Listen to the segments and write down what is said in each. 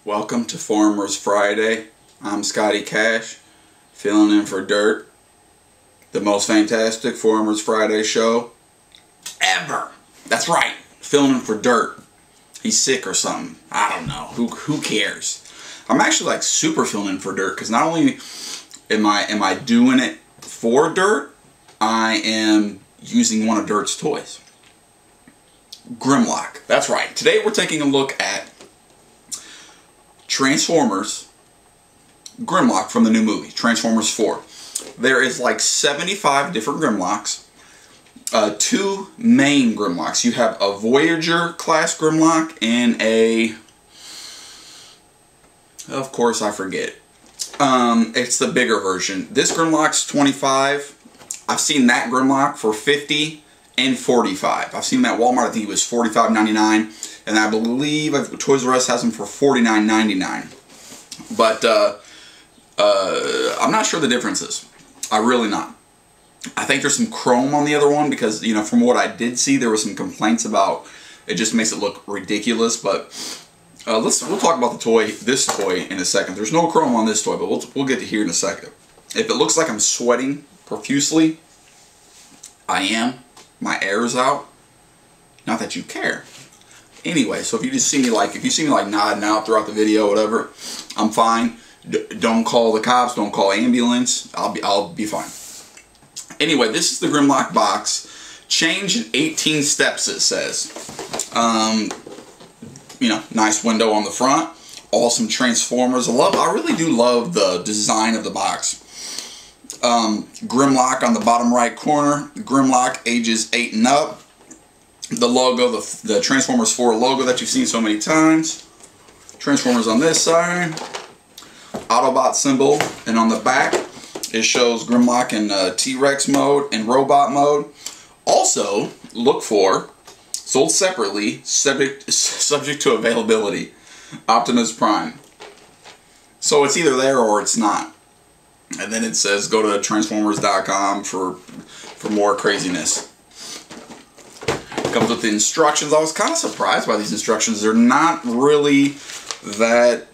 Welcome to Farmers Friday. I'm Scotty Cash, filling in for Dirt, the most fantastic Farmers Friday show ever. That's right, filling in for Dirt. He's sick or something. I don't know. Who cares? I'm actually like super filling in for Dirt because not only am I doing it for Dirt, I am using one of Dirt's toys. Grimlock. That's right. Today we're taking a look at Transformers Grimlock from the new movie, Transformers 4. There is like 75 different Grimlocks. Two main Grimlocks. You have a Voyager class Grimlock and a... Of course I forget. It's the bigger version. This Grimlock's 25. I've seen that Grimlock for 50 and 45. I've seen him at Walmart. I think he was $45.99. And I believe Toys R Us has them for $49.99. But I'm not sure the differences. I'm really not. I think there's some chrome on the other one because, you know, from what I did see, there were some complaints about it just makes it look ridiculous. But we'll talk about this toy in a second. There's no chrome on this toy, but we'll get to here in a second. If it looks like I'm sweating profusely, I am. My air is out. Not that you care. Anyway, so if you see me like nodding out throughout the video, whatever, I'm fine. Don't call the cops. Don't call ambulance. I'll be fine. Anyway, this is the Grimlock box. Change in 18 steps, it says. You know, nice window on the front. Awesome Transformers. I really do love the design of the box. Grimlock on the bottom right corner. Grimlock ages 8 and up. The logo, the Transformers 4 logo that you've seen so many times. Transformers on this side. Autobot symbol. And on the back, it shows Grimlock in T-Rex mode and robot mode. Also, look for, sold separately, subject to availability, Optimus Prime. So it's either there or it's not. And then it says go to Transformers.com for more craziness. Comes with the instructions. I was kind of surprised by these instructions. They're not really that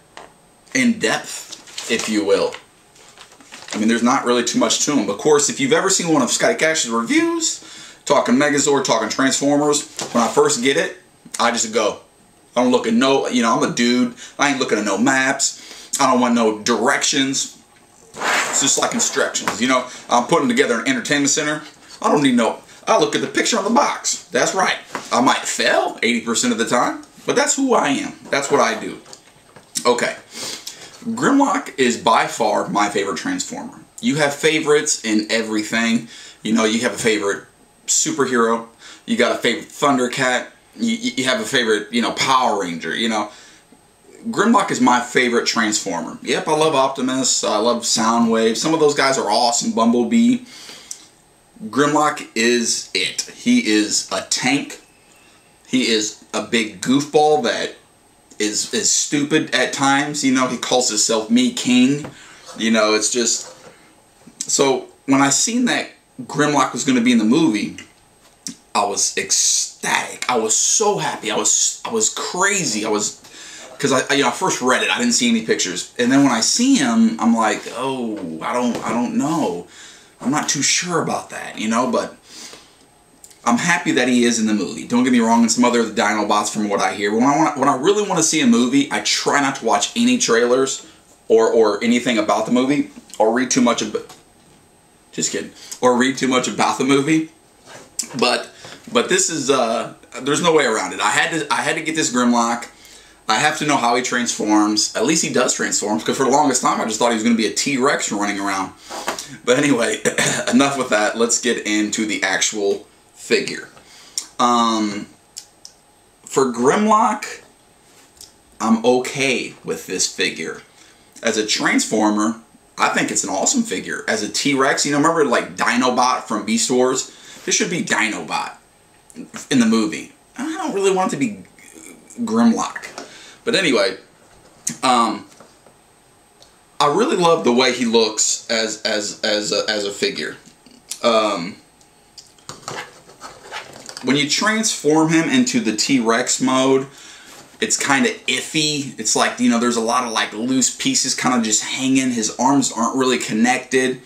in-depth, if you will. I mean, there's not really too much to them. Of course, if you've ever seen one of Scotty Cash's reviews, talking Megazord, talking Transformers, when I first get it, I just go. I don't look at no, you know, I'm a dude. I ain't looking at no maps. I don't want no directions. It's just like instructions. You know, I'm putting together an entertainment center. I don't need no... I look at the picture on the box. That's right. I might fail 80% of the time, but that's who I am. That's what I do. Okay. Grimlock is by far my favorite Transformer. You have favorites in everything. You know, you have a favorite superhero. You got a favorite Thundercat. You have a favorite, you know, Power Ranger. You know, Grimlock is my favorite Transformer. Yep, I love Optimus. I love Soundwave. Some of those guys are awesome. Bumblebee. Grimlock is it. He is a tank. He is a big goofball that is stupid at times. You know, he calls himself Me King. You know, it's just... So, when I seen that Grimlock was going to be in the movie, I was ecstatic. I was so happy. I was crazy. Because I first read it. I didn't see any pictures. And then when I see him, I'm like, oh, I don't know. I'm not too sure about that, you know, but I'm happy that he is in the movie. Don't get me wrong, and some other Dinobots from what I hear. When I really want to see a movie, I try not to watch any trailers or anything about the movie or read too much about... Just kidding. Or read too much about the movie. But this is there's no way around it. I had to get this Grimlock. I have to know how he transforms. At least he does transform, because for the longest time I just thought he was going to be a T-Rex running around. But anyway, enough with that. Let's get into the actual figure. For Grimlock, I'm okay with this figure. As a Transformer, I think it's an awesome figure. As a T-Rex, you know, remember like Dinobot from Beast Wars? This should be Dinobot in the movie. I don't really want it to be Grimlock. But anyway, I really love the way he looks as a figure. When you transform him into the T-Rex mode, It's kind of iffy. It's like, you know, there's a lot of like loose pieces kind of just hanging. His arms aren't really connected.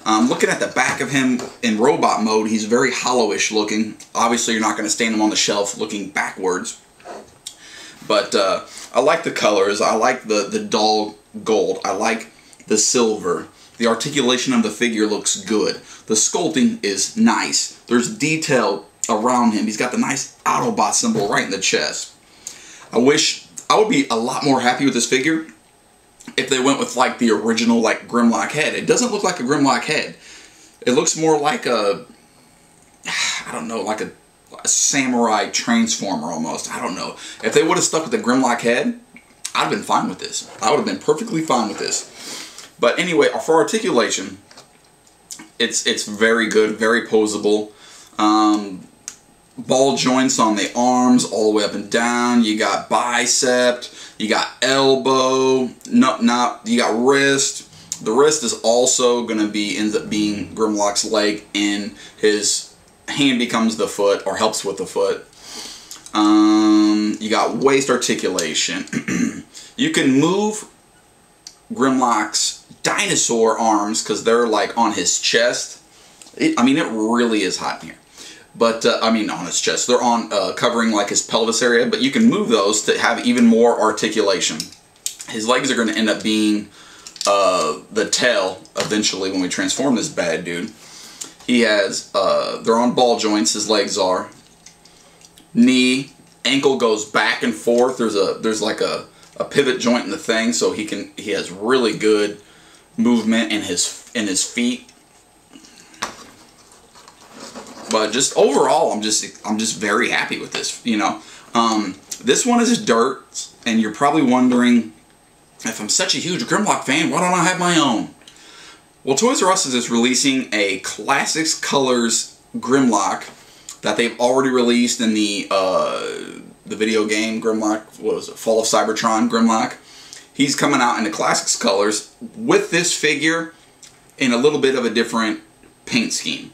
Looking at the back of him in robot mode, he's very hollowish looking. Obviously, you're not going to stand him on the shelf looking backwards. But I like the colors. I like the dull gold. I like the silver. The articulation of the figure looks good. The sculpting is nice. There's detail around him. He's got the nice Autobot symbol right in the chest. I wish I would be a lot more happy with this figure if they went with like the original like Grimlock head. It doesn't look like a Grimlock head. It looks more like a, I don't know, like a samurai transformer almost. I don't know. If they would have stuck with the Grimlock head, I'd have been fine with this. I would have been perfectly fine with this. But anyway, for articulation, it's very good, very posable. Ball joints on the arms all the way up and down. You got bicep, you got elbow, you got wrist. The wrist is also going to ends up being Grimlock's leg, and his hand becomes the foot, or helps with the foot. You got waist articulation. You can move Grimlock's dinosaur arms because they're like on his chest. I mean, it really is hot in here. But, I mean, on his chest. They're on covering like his pelvis area, but you can move those to have even more articulation. His legs are going to end up being the tail eventually when we transform this bad dude. He has, they're on ball joints, his legs are. Knee, ankle goes back and forth. There's like a pivot joint in the thing, so he has really good movement in his feet. But just overall, I'm just very happy with this. You know, this one is dirt, and you're probably wondering, if I'm such a huge Grimlock fan, why don't I have my own? Well, Toys R Us is releasing a Classics Colors Grimlock that they've already released in the video game Grimlock. What was it? Fall of Cybertron Grimlock. He's coming out in the Classics Colors with this figure in a little bit of a different paint scheme.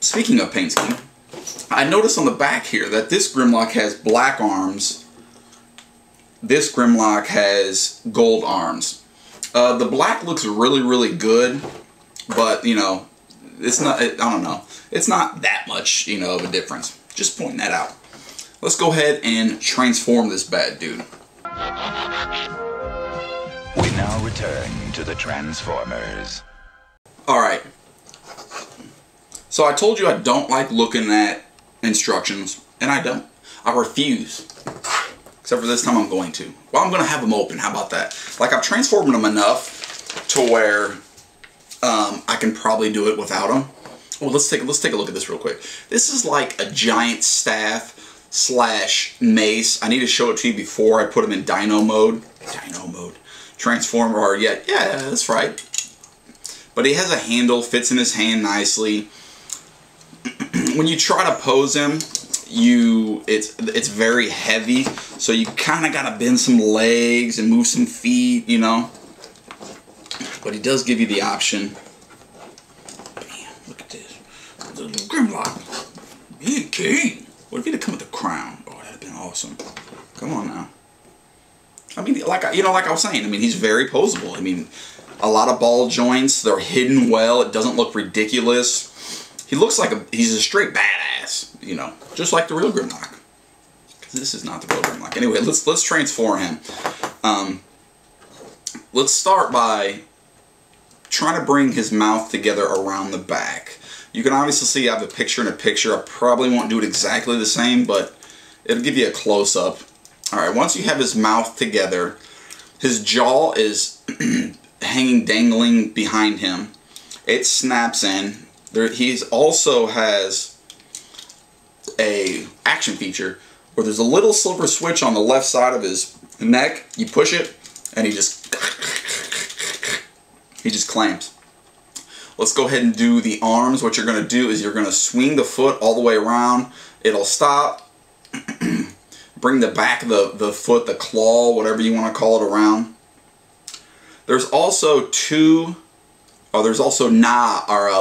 Speaking of paint scheme, I noticed on the back here that this Grimlock has black arms. This Grimlock has gold arms. The black looks really, really good, but, you know, it's not, I don't know, it's not that much, you know, of a difference. Just pointing that out. Let's go ahead and transform this bad dude. We now return to the Transformers. Alright. So I told you I don't like looking at instructions, and I don't. I refuse. Except for this time I'm going to. Well, I'm going to have them open. How about that? Like, I've transformed them enough to where I can probably do it without them. Well, let's take a look at this real quick. This is like a giant staff / mace. I need to show it to you before I put them in Dino mode. Dino mode. Transformer, or yeah, that's right. But he has a handle, fits in his hand nicely. When you try to pose him, it's very heavy, so you kind of gotta bend some legs and move some feet, you know. But he does give you the option. Bam, look at this, the little Grimlock, big king. What if he'd have come with a crown? Oh, that'd have been awesome. Come on now. I mean, like I was saying, I mean, he's very posable. I mean, a lot of ball joints. They're hidden well. It doesn't look ridiculous. He looks like he's a straight badass, you know, just like the real Grimlock. Because this is not the real Grimlock. Anyway, let's transform him. Let's start by trying to bring his mouth together around the back. You can obviously see I have a picture in a picture. I probably won't do it exactly the same, but it'll give you a close-up. Alright, once you have his mouth together, his jaw is hanging, dangling behind him. It snaps in. He also has a action feature where there's a little silver switch on the left side of his neck. You push it, and he just clamps. Let's go ahead and do the arms. What you're going to do is you're going to swing the foot all the way around. It'll stop. Bring the back of the foot, the claw, whatever you want to call it, around. There's also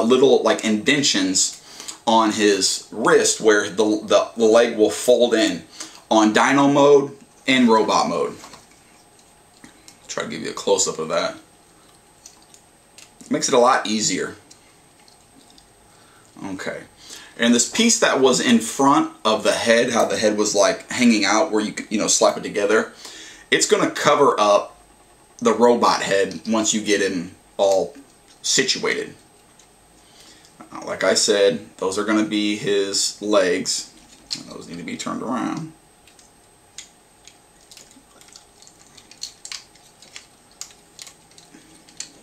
little like indentions on his wrist where the leg will fold in. on Dino mode and Robot mode. Try to give you a close-up of that. Makes it a lot easier. Okay. And this piece that was in front of the head, how the head was like hanging out where you could, slap it together, it's going to cover up the robot head once you get him all situated. Like I said, those are going to be his legs. Those need to be turned around.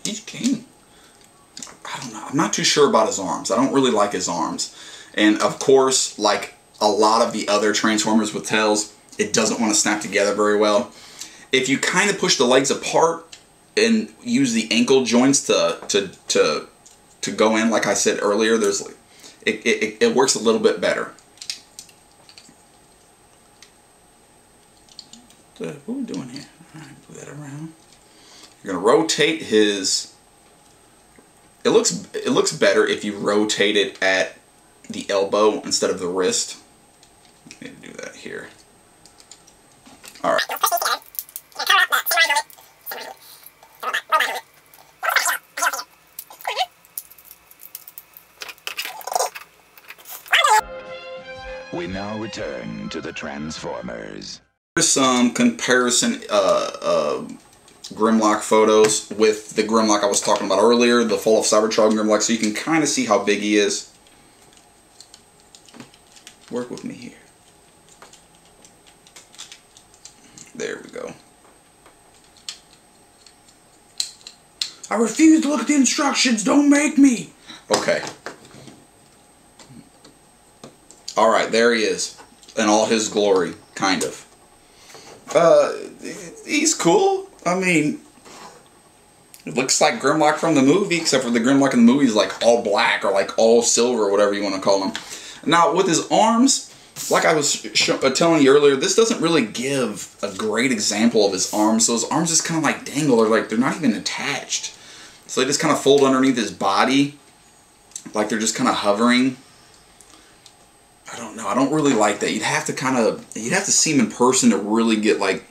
He's king. I don't know. I'm not too sure about his arms. I don't really like his arms. And of course, like a lot of the other Transformers with tails, it doesn't want to snap together very well. If you kind of push the legs apart and use the ankle joints to go in, like I said earlier, there's like it works a little bit better. What are we doing here? All right, move that around. You're gonna rotate his. It looks better if you rotate it at the elbow instead of the wrist. I need to do that here. All right. We now return to the Transformers. Here's some comparison Grimlock photos with the Grimlock I was talking about earlier, the Fall of Cybertron Grimlock, so you can kind of see how big he is. Work with me here. There we go. I refuse to look at the instructions, don't make me! Okay. Alright, there he is. In all his glory, kind of. He's cool. I mean, it looks like Grimlock from the movie, except for the Grimlock in the movie is like all black or like all silver or whatever you want to call him. Now, with his arms, like I was telling you earlier, this doesn't really give a great example of his arms. So his arms just kind of like dangle, or like they're not even attached. So they just kind of fold underneath his body, like they're just kind of hovering. I don't know. I don't really like that. You'd have to see him in person to really get like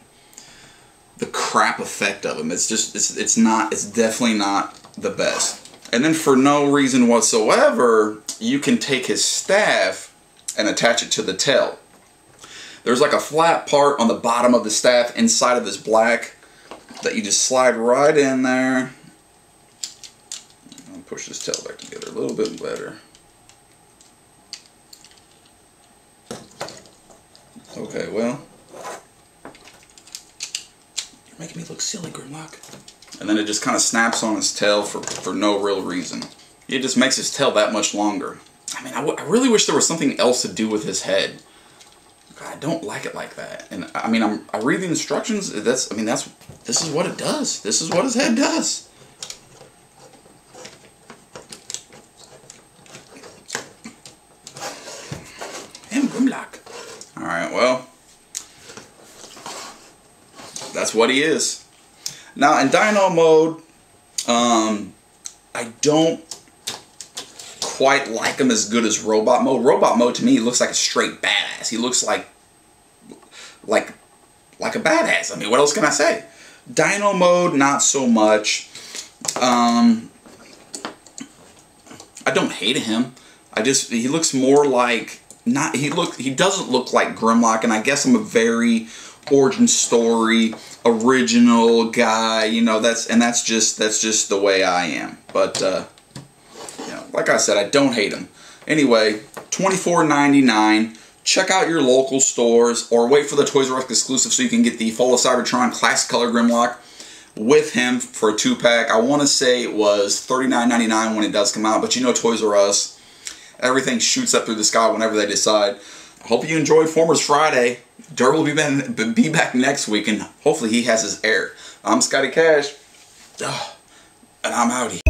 the crap effect of him. It's definitely not the best. And then for no reason whatsoever, you can take his staff and attach it to the tail. There's like a flat part on the bottom of the staff inside of this black that you just slide right in there. I'll push this tail back together a little bit better. Okay, well, you're making me look silly, Grimlock. And then it just kind of snaps on his tail for no real reason. It just makes his tail that much longer. I mean, I really wish there was something else to do with his head. I don't like it like that. And I mean, I read the instructions. This is what it does. This is what his head does. Damn, Grimlock. Alright, well, that's what he is. Now, in Dino mode, I don't quite like him as good as Robot mode. Robot mode, to me, looks like a straight badass. He looks like a badass. I mean, what else can I say? Dino mode, not so much. I don't hate him. He looks more like... he doesn't look like Grimlock, and I guess I'm a very origin story original guy, you know, that's just the way I am. But you know, like I said, I don't hate him. Anyway, $24.99. Check out your local stores or wait for the Toys R Us exclusive so you can get the Fall of Cybertron Classic Color Grimlock with him for a 2-pack. I want to say it was $39.99 when it does come out, but you know Toys R Us, everything shoots up through the sky whenever they decide. I hope you enjoyed Formers Friday. Dirt will be back next week, and hopefully he has his air. I'm Scotty Cash, and I'm outie.